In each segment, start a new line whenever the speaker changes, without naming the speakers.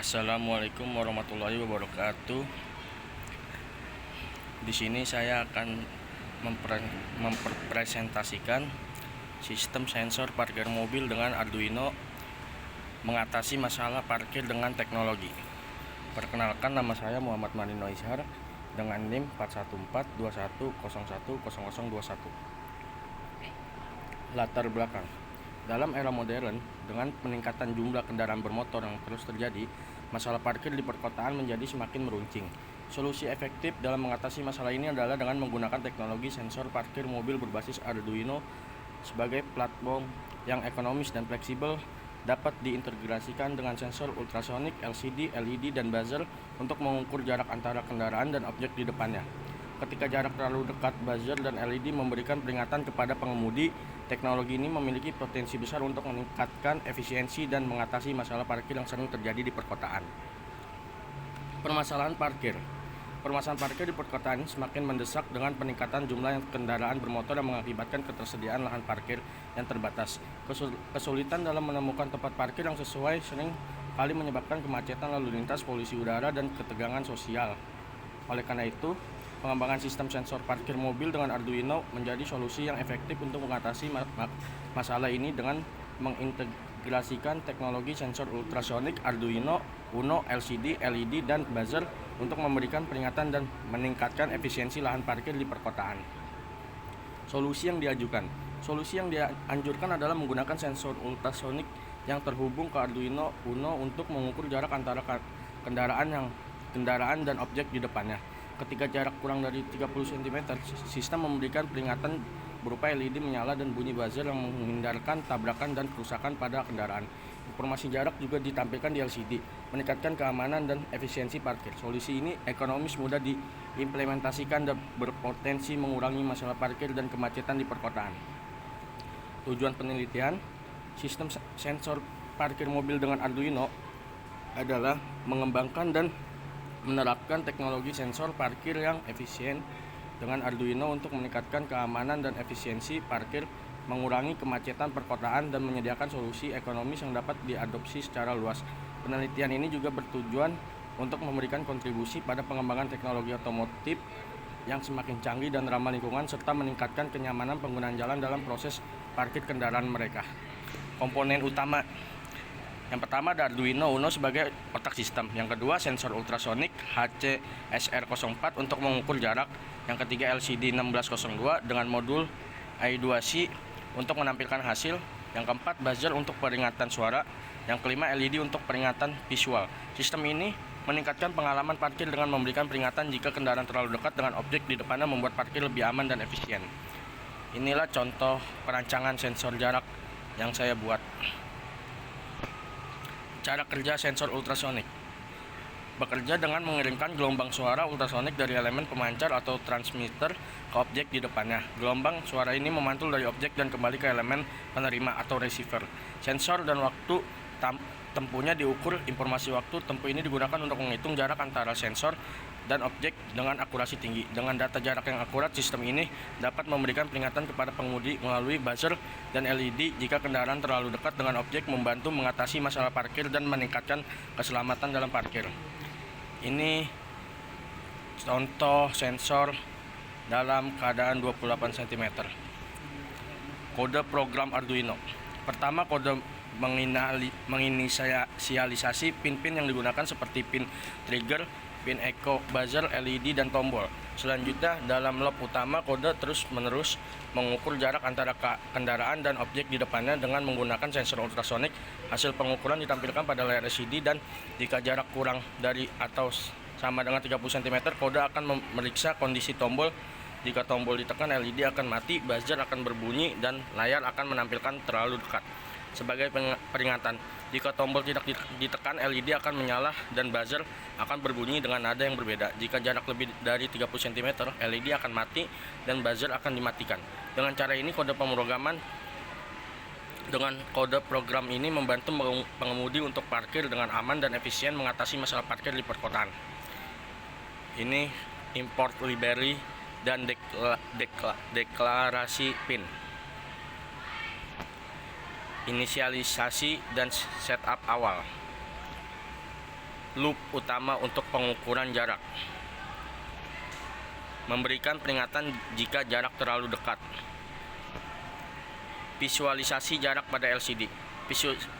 Assalamualaikum warahmatullahi wabarakatuh. Di sini saya akan mempresentasikan sistem sensor parkir mobil dengan Arduino mengatasi masalah parkir dengan teknologi. Perkenalkan, nama saya Muhammad Manino Ishar dengan NIM 41421010021. Latar belakang. Dalam era modern, dengan peningkatan jumlah kendaraan bermotor yang terus terjadi, masalah parkir di perkotaan menjadi semakin meruncing. Solusi efektif dalam mengatasi masalah ini adalah dengan menggunakan teknologi sensor parkir mobil berbasis Arduino sebagai platform yang ekonomis dan fleksibel, dapat diintegrasikan dengan sensor ultrasonik, LCD, LED, dan buzzer untuk mengukur jarak antara kendaraan dan objek di depannya. Ketika jarak terlalu dekat, buzzer dan LED memberikan peringatan kepada pengemudi. Teknologi ini memiliki potensi besar untuk meningkatkan efisiensi dan mengatasi masalah parkir yang sering terjadi di perkotaan. Permasalahan parkir. Permasalahan parkir di perkotaan semakin mendesak dengan peningkatan jumlah kendaraan bermotor yang mengakibatkan ketersediaan lahan parkir yang terbatas. Kesulitan dalam menemukan tempat parkir yang sesuai sering kali menyebabkan kemacetan lalu lintas, polusi udara, dan ketegangan sosial. Oleh karena itu, pengembangan sistem sensor parkir mobil dengan Arduino menjadi solusi yang efektif untuk mengatasi masalah ini dengan mengintegrasikan teknologi sensor ultrasonik Arduino Uno, LCD, LED, dan buzzer untuk memberikan peringatan dan meningkatkan efisiensi lahan parkir di perkotaan. Solusi yang dianjurkan adalah menggunakan sensor ultrasonik yang terhubung ke Arduino Uno untuk mengukur jarak antara kendaraan dan objek di depannya. Ketika jarak kurang dari 30 cm, sistem memberikan peringatan berupa LED menyala dan bunyi buzzer yang menghindarkan tabrakan dan kerusakan pada kendaraan. Informasi jarak juga ditampilkan di LCD, meningkatkan keamanan dan efisiensi parkir. Solusi ini ekonomis, mudah diimplementasikan, dan berpotensi mengurangi masalah parkir dan kemacetan di perkotaan. Tujuan penelitian sistem sensor parkir mobil dengan Arduino adalah mengembangkan dan menerapkan teknologi sensor parkir yang efisien dengan Arduino untuk meningkatkan keamanan dan efisiensi parkir, mengurangi kemacetan perkotaan, dan menyediakan solusi ekonomis yang dapat diadopsi secara luas. Penelitian ini juga bertujuan untuk memberikan kontribusi pada pengembangan teknologi otomotif yang semakin canggih dan ramah lingkungan, serta meningkatkan kenyamanan penggunaan jalan dalam proses parkir kendaraan mereka. Komponen utama. Yang pertama ada Arduino Uno sebagai otak sistem. Yang kedua, sensor ultrasonik HCSR04 untuk mengukur jarak. Yang ketiga, LCD 1602 dengan modul I2C untuk menampilkan hasil. Yang keempat, buzzer untuk peringatan suara. Yang kelima, LED untuk peringatan visual. Sistem ini meningkatkan pengalaman parkir dengan memberikan peringatan jika kendaraan terlalu dekat dengan objek di depannya, membuat parkir lebih aman dan efisien. Inilah contoh perancangan sensor jarak yang saya buat. Cara kerja sensor ultrasonik. Bekerja dengan mengirimkan gelombang suara ultrasonik dari elemen pemancar atau transmitter ke objek di depannya. Gelombang suara ini memantul dari objek dan kembali ke elemen penerima atau receiver. Sensor dan waktu tempuhnya diukur. Informasi waktu tempuh ini digunakan untuk menghitung jarak antara sensor dan objek dengan akurasi tinggi. Dengan data jarak yang akurat, sistem ini dapat memberikan peringatan kepada pengemudi melalui buzzer dan LED jika kendaraan terlalu dekat dengan objek, membantu mengatasi masalah parkir dan meningkatkan keselamatan dalam parkir. Ini contoh sensor dalam keadaan 28 cm. Kode program Arduino. Pertama, kode menginisialisasi pin-pin yang digunakan seperti pin trigger, pin echo, buzzer, LED, dan tombol. Selanjutnya, dalam loop utama, kode terus-menerus mengukur jarak antara kendaraan dan objek di depannya dengan menggunakan sensor ultrasonik. Hasil pengukuran ditampilkan pada layar LCD, dan jika jarak kurang dari atau sama dengan 30 cm, kode akan memeriksa kondisi tombol. Jika tombol ditekan, LED akan mati, buzzer akan berbunyi, dan layar akan menampilkan terlalu dekat sebagai peringatan. Jika tombol tidak ditekan, LED akan menyala dan buzzer akan berbunyi dengan nada yang berbeda. Jika jarak lebih dari 30 cm, LED akan mati dan buzzer akan dimatikan. Dengan cara ini, kode program ini membantu pengemudi untuk parkir dengan aman dan efisien, mengatasi masalah parkir di perkotaan. Ini import library dan deklarasi PIN. Inisialisasi dan setup awal. loop utama untuk pengukuran jarak. Memberikan peringatan jika jarak terlalu dekat. Visualisasi jarak pada LCD.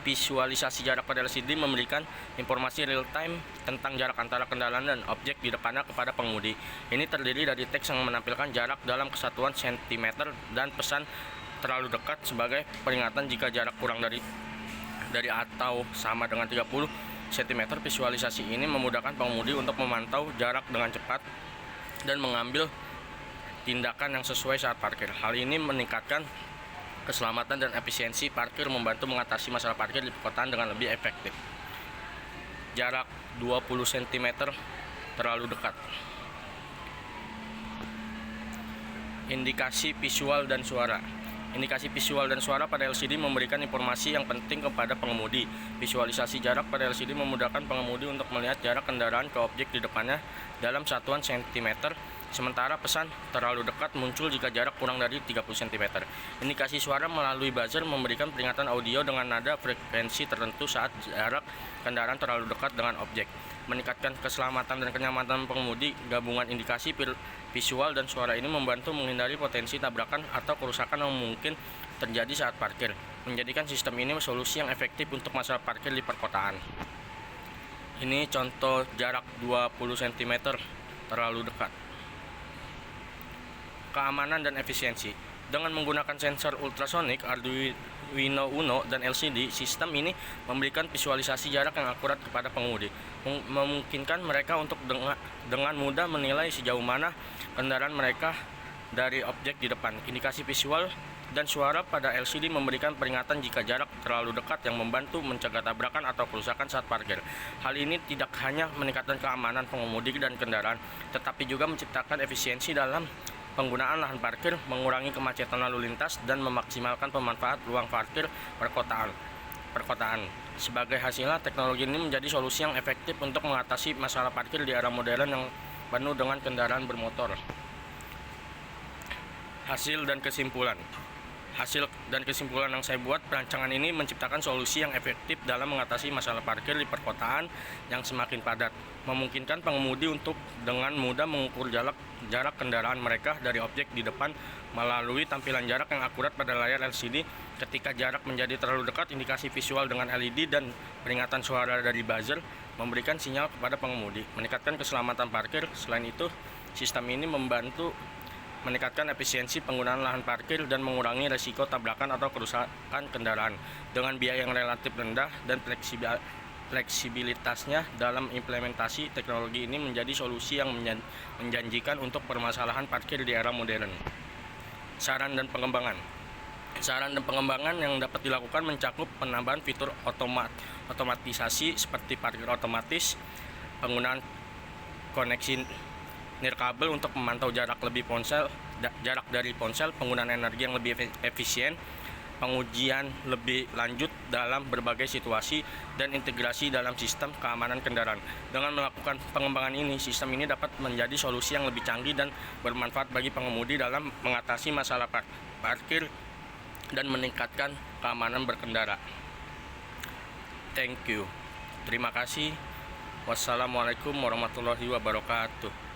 Visualisasi jarak pada LCD memberikan informasi real time tentang jarak antara kendaraan dan objek di depannya kepada pengemudi. Ini terdiri dari teks yang menampilkan jarak dalam kesatuan cm dan pesan terlalu dekat sebagai peringatan jika jarak kurang dari atau sama dengan 30 cm. Visualisasi ini memudahkan pengemudi untuk memantau jarak dengan cepat dan mengambil tindakan yang sesuai saat parkir. Hal ini meningkatkan keselamatan dan efisiensi parkir, membantu mengatasi masalah parkir di perkotaan dengan lebih efektif. Jarak 20 cm terlalu dekat. Indikasi visual dan suara. Indikasi visual dan suara pada LCD memberikan informasi yang penting kepada pengemudi. Visualisasi jarak pada LCD memudahkan pengemudi untuk melihat jarak kendaraan ke objek di depannya dalam satuan cm. Sementara pesan terlalu dekat muncul jika jarak kurang dari 30 cm. Indikasi suara melalui buzzer memberikan peringatan audio dengan nada frekuensi tertentu saat jarak kendaraan terlalu dekat dengan objek. Meningkatkan keselamatan dan kenyamanan pengemudi. Gabungan indikasi visual dan suara ini membantu menghindari potensi tabrakan atau kerusakan yang mungkin terjadi saat parkir, menjadikan sistem ini solusi yang efektif untuk masalah parkir di perkotaan. Ini contoh jarak 20 cm terlalu dekat. Keamanan dan efisiensi. Dengan menggunakan sensor ultrasonik, Arduino Uno, dan LCD, sistem ini memberikan visualisasi jarak yang akurat kepada pengemudi, memungkinkan mereka untuk dengan mudah menilai sejauh mana kendaraan mereka dari objek di depan. Indikasi visual dan suara pada LCD memberikan peringatan jika jarak terlalu dekat yang membantu mencegah tabrakan atau kerusakan saat parkir. Hal ini tidak hanya meningkatkan keamanan pengemudi dan kendaraan, tetapi juga menciptakan efisiensi dalam penggunaan lahan parkir, mengurangi kemacetan lalu lintas, dan memaksimalkan pemanfaat ruang parkir perkotaan. Sebagai hasilnya, teknologi ini menjadi solusi yang efektif untuk mengatasi masalah parkir di era modern yang penuh dengan kendaraan bermotor. Hasil dan kesimpulan yang saya buat, perancangan ini menciptakan solusi yang efektif dalam mengatasi masalah parkir di perkotaan yang semakin padat, memungkinkan pengemudi untuk dengan mudah mengukur jarak kendaraan mereka dari objek di depan melalui tampilan jarak yang akurat pada layar LCD. Ketika jarak menjadi terlalu dekat, indikasi visual dengan LED dan peringatan suara dari buzzer memberikan sinyal kepada pengemudi, meningkatkan keselamatan parkir. Selain itu, sistem ini membantu meningkatkan efisiensi penggunaan lahan parkir dan mengurangi risiko tabrakan atau kerusakan kendaraan dengan biaya yang relatif rendah, dan fleksibilitasnya dalam implementasi teknologi ini menjadi solusi yang menjanjikan untuk permasalahan parkir di era modern. Saran dan pengembangan yang dapat dilakukan mencakup penambahan fitur otomatisasi seperti parkir otomatis, penggunaan koneksi nirkabel untuk memantau jarak dari ponsel, penggunaan energi yang lebih efisien, pengujian lebih lanjut dalam berbagai situasi, dan integrasi dalam sistem keamanan kendaraan. Dengan melakukan pengembangan ini, sistem ini dapat menjadi solusi yang lebih canggih dan bermanfaat bagi pengemudi dalam mengatasi masalah parkir dan meningkatkan keamanan berkendara. Thank you. Terima kasih. Wassalamualaikum warahmatullahi wabarakatuh.